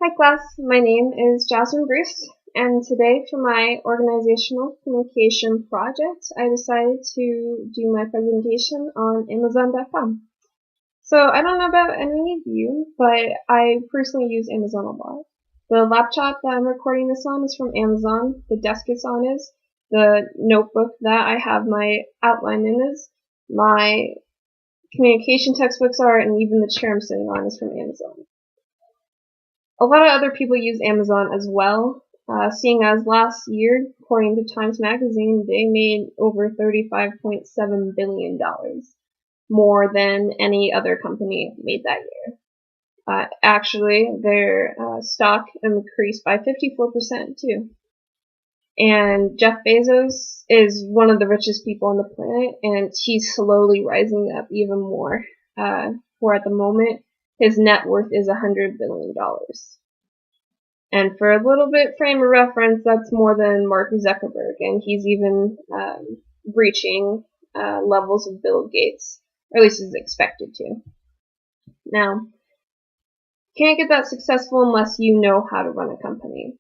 Hi class, my name is Jasmine Bruce, and today for my organizational communication project, I decided to do my presentation on Amazon.com. So I don't know about any of you, but I personally use Amazon a lot. The laptop that I'm recording this on is from Amazon. The desk it's on is. The notebook that I have my outline in is. My communication textbooks are, and even the chair I'm sitting on is from Amazon. A lot of other people use Amazon as well, seeing as last year, according to Times Magazine, they made over $35.7 billion, more than any other company made that year. Actually, their stock increased by 54% too. And Jeff Bezos is one of the richest people on the planet, and he's slowly rising up even more. For at the moment, his net worth is $100 billion. And for a little bit frame of reference, that's more than Mark Zuckerberg, and he's even reaching levels of Bill Gates, or at least is expected to. Now, can't get that successful unless you know how to run a company.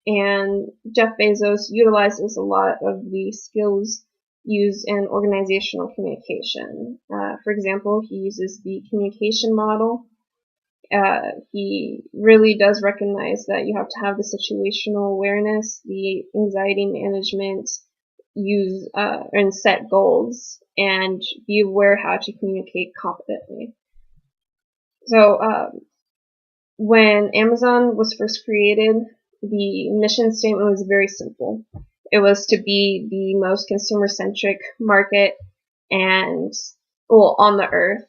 And Jeff Bezos utilizes a lot of the skills used in organizational communication. For example, he uses the communication model. He really does recognize that you have to have the situational awareness, the anxiety management, use and set goals, and be aware how to communicate competently. So when Amazon was first created, the mission statement was very simple. It was to be the most consumer-centric market and on the earth,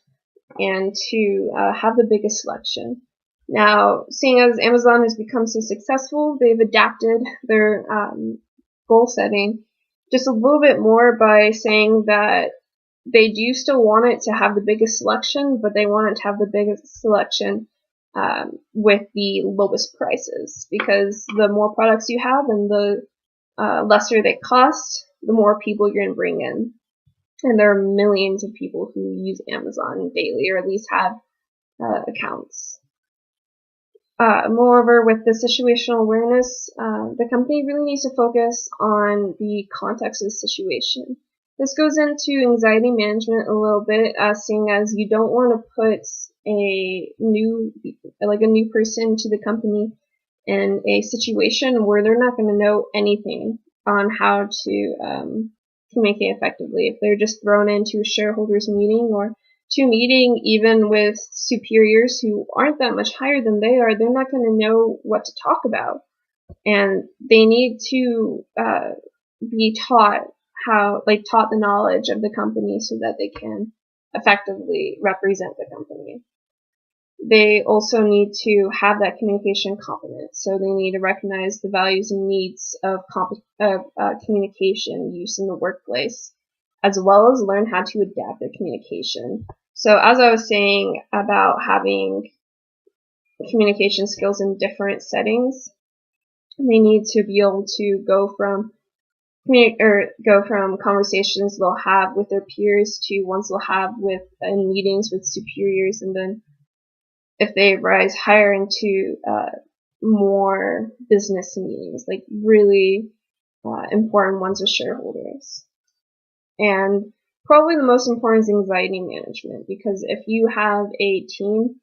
and to have the biggest selection. Now, seeing as Amazon has become so successful, they've adapted their goal setting just a little bit more by saying that they do still want it to have the biggest selection, but they want it to have the biggest selection with the lowest prices, because the more products you have and the lesser they cost, the more people you're going to bring in. And there are millions of people who use Amazon daily, or at least have accounts. Moreover, with the situational awareness, the company really needs to focus on the context of the situation. This goes into anxiety management a little bit, seeing as you don't want to put a new person to the company in a situation where they're not going to know anything on how to communicate effectively. If they're just thrown into a shareholders meeting or to meeting even with superiors who aren't that much higher than they are, they're not going to know what to talk about. And they need to be taught taught the knowledge of the company so that they can effectively represent the company. They also need to have that communication competence, so they need to recognize the values and needs of communication use in the workplace, as well as learn how to adapt their communication. So as I was saying about having communication skills in different settings, they need to be able to go from conversations they'll have with their peers to ones they'll have with in meetings with superiors, and then if they rise higher into more business meetings, like really important ones with shareholders. And probably the most important is anxiety management, because if you have a team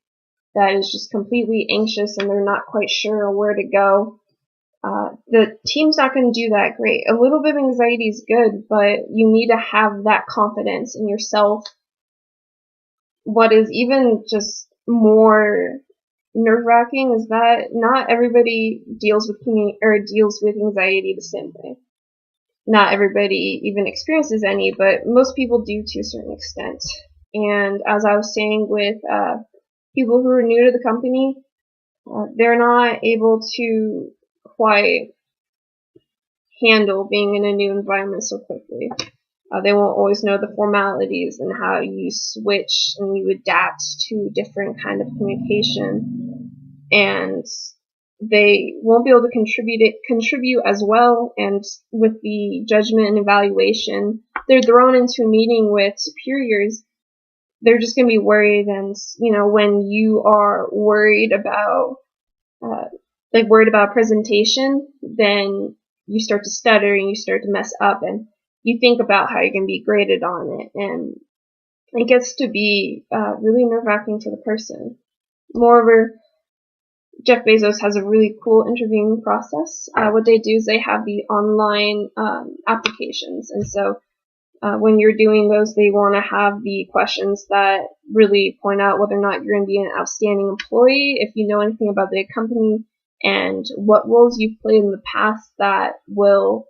that is just completely anxious and they're not quite sure where to go, the team's not going to do that great. A little bit of anxiety is good, but you need to have that confidence in yourself. What is even just more nerve-wracking is that not everybody deals with anxiety the same way. Not everybody even experiences any, but most people do to a certain extent. And as I was saying with people who are new to the company, they're not able to quite handle being in a new environment so quickly. They won't always know the formalities and how you switch and you adapt to different kind of communication, and they won't be able to contribute as well. And with the judgment and evaluation, they're thrown into a meeting with superiors. They're just going to be worried, and when you are worried about like worried about a presentation, then you start to stutter and you start to mess up, and you think about how you're going to be graded on it, and it gets to be really nerve-wracking for the person. Moreover, Jeff Bezos has a really cool interviewing process. What they do is they have the online applications, and so when you're doing those, they want to have the questions that really point out whether or not you're going to be an outstanding employee, if you know anything about the company, and what roles you've played in the past that will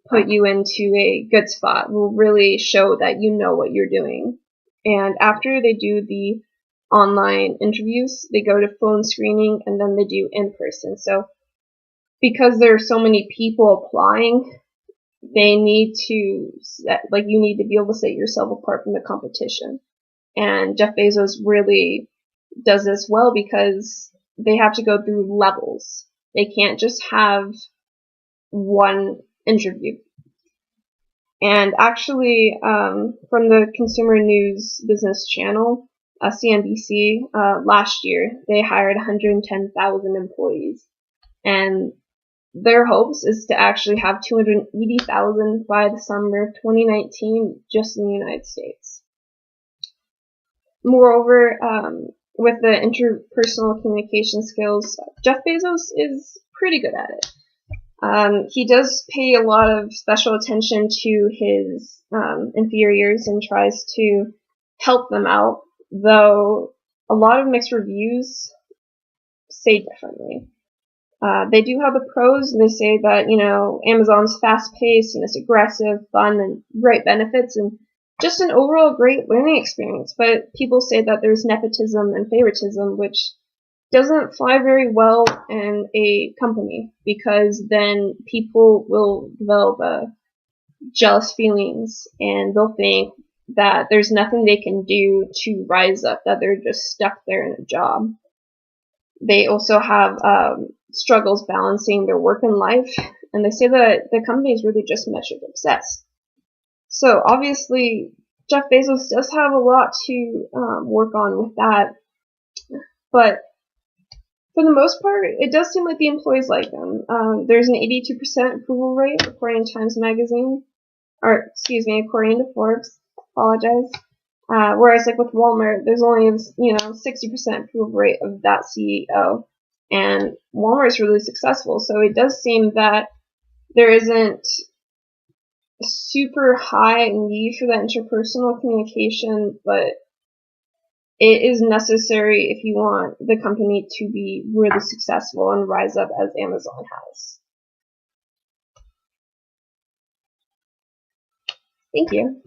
put you into a good spot, will really show that you know what you're doing. And after they do the online interviews, they go to phone screening, and then they do in person. So because there are so many people applying, they need to you need to be able to set yourself apart from the competition. And Jeff Bezos really does this well because they have to go through levels. They can't just have one interview. And actually, from the Consumer News Business Channel, CNBC, last year, they hired 110,000 employees. And their hopes is to actually have 280,000 by the summer of 2019 just in the United States. Moreover, with the interpersonal communication skills, Jeff Bezos is pretty good at it. He does pay a lot of special attention to his inferiors and tries to help them out, though a lot of mixed reviews say differently. They do have the pros, and they say that, Amazon's fast-paced and it's aggressive, fun, and great benefits, and just an overall great learning experience. But people say that there's nepotism and favoritism, which doesn't fly very well in a company, because then people will develop jealous feelings, and they'll think that there's nothing they can do to rise up, that they're just stuck there in a job. They also have struggles balancing their work and life, and they say that the company is really just metric obsessed. So obviously, Jeff Bezos does have a lot to work on with that, but for the most part, it does seem like the employees like him. There's an 82% approval rate according to Times Magazine, according to Forbes. Apologize. Whereas like with Walmart, there's only 60% approval rate of that CEO, and Walmart's really successful. So it does seem that there isn't a super high need for that interpersonal communication, but it is necessary if you want the company to be really successful and rise up as Amazon has. Thank you.